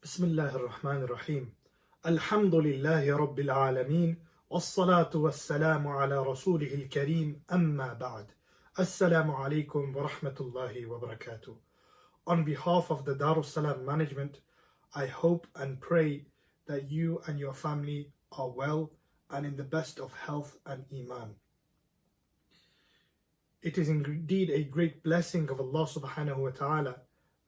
بسم الله الرحمن الرحيم. الحمد لله رب العالمين والصلاة والسلام على رسوله الكريم أما بعد. Assalamu alaikum wa rahmatullahi wa barakatuh. On behalf of the Darus Salam management, I hope and pray that you and your family are well and in the best of health and iman. It is indeed a great blessing of Allah subhanahu wa ta'ala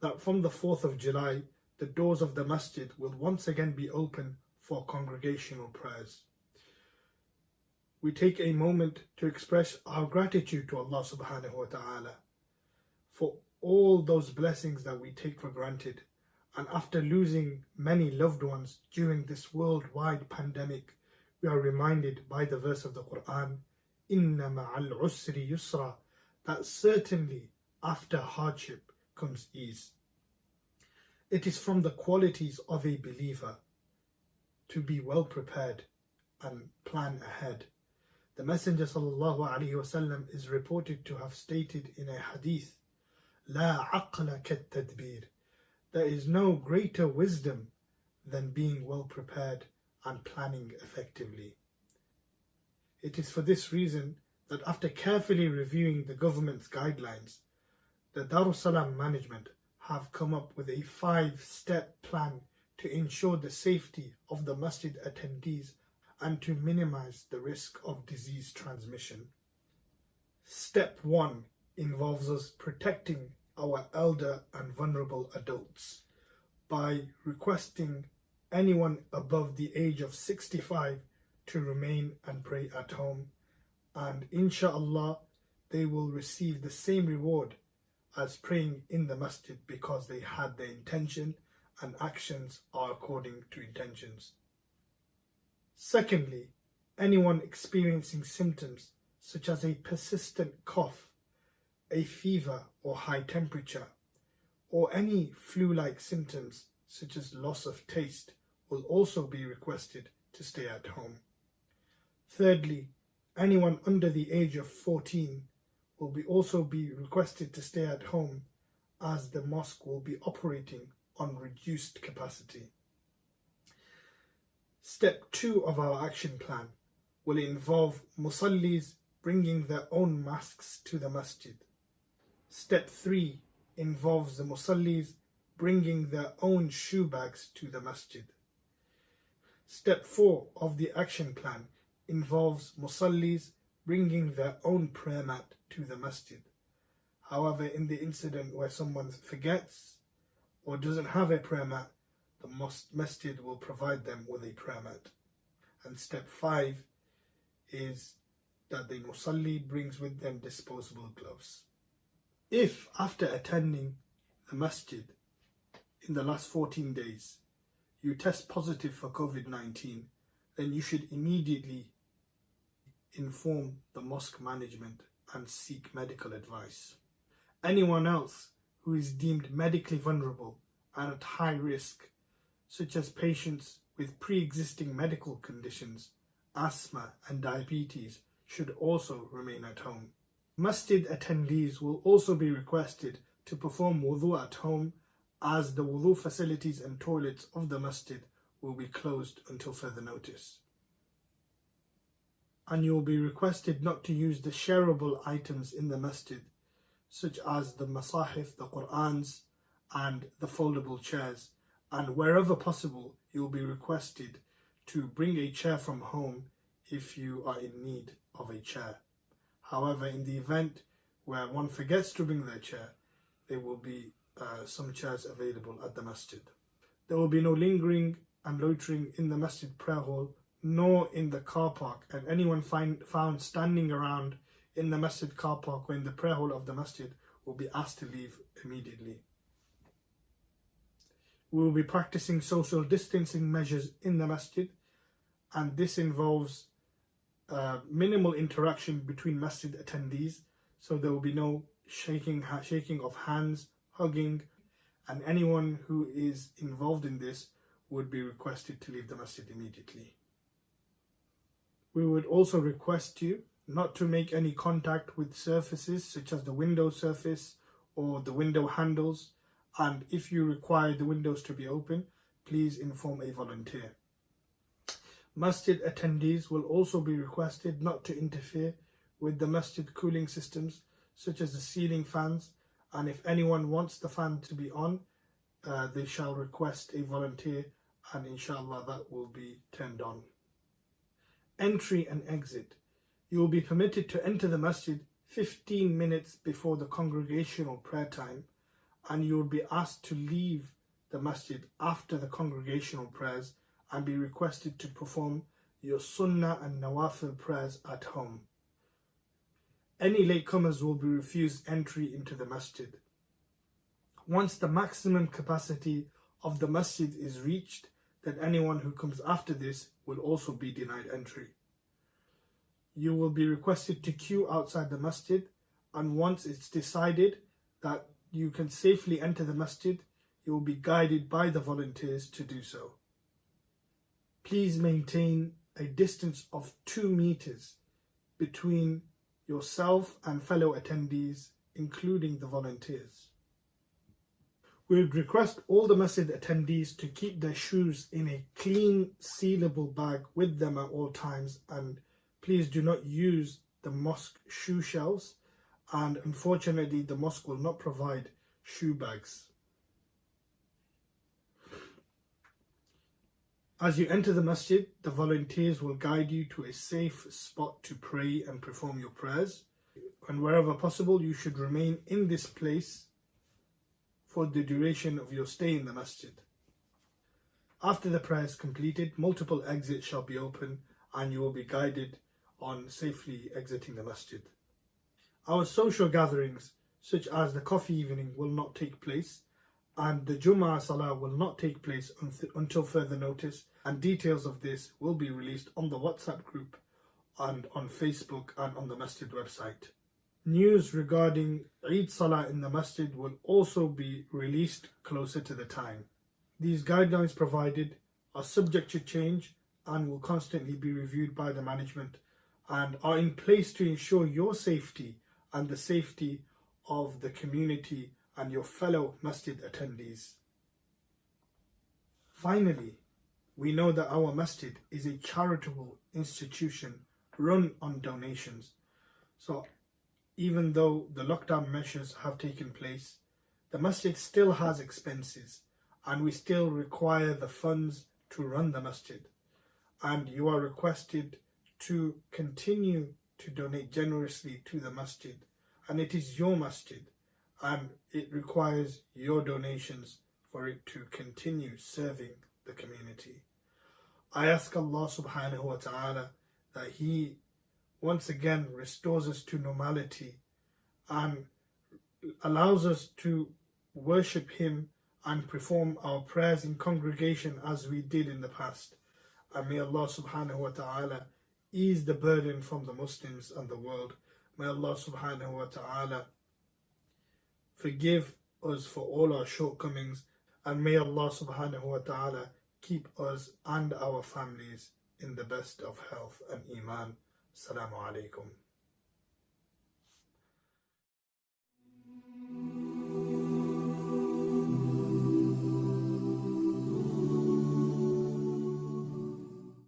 that from the 4th of July, the doors of the masjid will once again be open for congregational prayers. We take a moment to express our gratitude to Allah subhanahu wa ta'ala for all those blessings that we take for granted. And after losing many loved ones during this worldwide pandemic, we are reminded by the verse of the Quran, Inna ma'al usri yusra, that certainly after hardship comes ease. It is from the qualities of a believer to be well prepared and plan ahead. The Messenger ﷺ is reported to have stated in a hadith, La aqla kat tadbir. There is no greater wisdom than being well prepared and planning effectively. It is for this reason that after carefully reviewing the government's guidelines, the Darus Salam management have come up with a 5-step plan to ensure the safety of the masjid attendees and to minimize the risk of disease transmission. Step 1 involves us protecting our elder and vulnerable adults by requesting anyone above the age of 65 to remain and pray at home, and inshallah they will receive the same reward as praying in the masjid because they had the intention and actions are according to intentions. Secondly, anyone experiencing symptoms such as a persistent cough, a fever or high temperature, or any flu-like symptoms such as loss of taste will also be requested to stay at home. Thirdly, anyone under the age of 14 will also be requested to stay at home as the mosque will be operating on reduced capacity. Step 2 of our action plan will involve musallis bringing their own masks to the masjid. Step 3 involves the musallis bringing their own shoe bags to the masjid. Step 4 of the action plan involves musallis bringing their own prayer mat to the masjid. However, in the incident where someone forgets or doesn't have a prayer mat, the masjid will provide them with a prayer mat. And step 5 is that the musalli brings with them disposable gloves. If after attending the masjid in the last 14 days you test positive for COVID-19, then you should immediately inform the mosque management and seek medical advice. Anyone else who is deemed medically vulnerable and at high risk, such as patients with pre-existing medical conditions, asthma and diabetes, should also remain at home. Masjid attendees will also be requested to perform wudu at home, as the wudu facilities and toilets of the masjid will be closed until further notice. And you will be requested not to use the shareable items in the masjid, such as the masahif, the Qur'ans, and the foldable chairs. And wherever possible, you will be requested to bring a chair from home if you are in need of a chair. However, in the event where one forgets to bring their chair, there will be some chairs available at the masjid. There will be no lingering and loitering in the masjid prayer hall, nor in the car park, and anyone found standing around in the masjid car park or in the prayer hall of the masjid will be asked to leave immediately. We will be practicing social distancing measures in the masjid, and this involves minimal interaction between masjid attendees, so there will be no shaking of hands, hugging, and anyone who is involved in this would be requested to leave the masjid immediately. We would also request you not to make any contact with surfaces such as the window surface or the window handles, and if you require the windows to be open, please inform a volunteer. Masjid attendees will also be requested not to interfere with the masjid cooling systems such as the ceiling fans, and if anyone wants the fan to be on, they shall request a volunteer and inshallah that will be turned on. Entry and exit. You will be permitted to enter the masjid 15 minutes before the congregational prayer time, and you will be asked to leave the masjid after the congregational prayers and be requested to perform your sunnah and nawafil prayers at home. Any latecomers will be refused entry into the masjid. Once the maximum capacity of the masjid is reached, then anyone who comes after this will also be denied entry. You will be requested to queue outside the masjid, and once it's decided that you can safely enter the masjid, you will be guided by the volunteers to do so. Please maintain a distance of 2 meters between yourself and fellow attendees, including the volunteers. We would request all the masjid attendees to keep their shoes in a clean, sealable bag with them at all times, and please do not use the mosque shoe shelves, and unfortunately the mosque will not provide shoe bags. As you enter the masjid, the volunteers will guide you to a safe spot to pray and perform your prayers, and wherever possible you should remain in this place for the duration of your stay in the masjid. After the prayer is completed, multiple exits shall be open and you will be guided on safely exiting the masjid. Our social gatherings, such as the coffee evening, will not take place, and the Jummah Salah will not take place until further notice, and details of this will be released on the WhatsApp group and on Facebook and on the masjid website. News regarding Eid Salah in the masjid will also be released closer to the time. These guidelines provided are subject to change and will constantly be reviewed by the management and are in place to ensure your safety and the safety of the community and your fellow masjid attendees. Finally, we know that our masjid is a charitable institution run on donations. So even though the lockdown measures have taken place, the masjid still has expenses and we still require the funds to run the masjid. And you are requested to continue to donate generously to the masjid. And it is your masjid and it requires your donations for it to continue serving the community. I ask Allah subhanahu wa ta'ala that He once again restores us to normality and allows us to worship Him and perform our prayers in congregation as we did in the past. And may Allah subhanahu wa ta'ala ease the burden from the Muslims and the world. May Allah subhanahu wa ta'ala forgive us for all our shortcomings, and may Allah subhanahu wa ta'ala keep us and our families in the best of health and iman. Assalamu alaikum.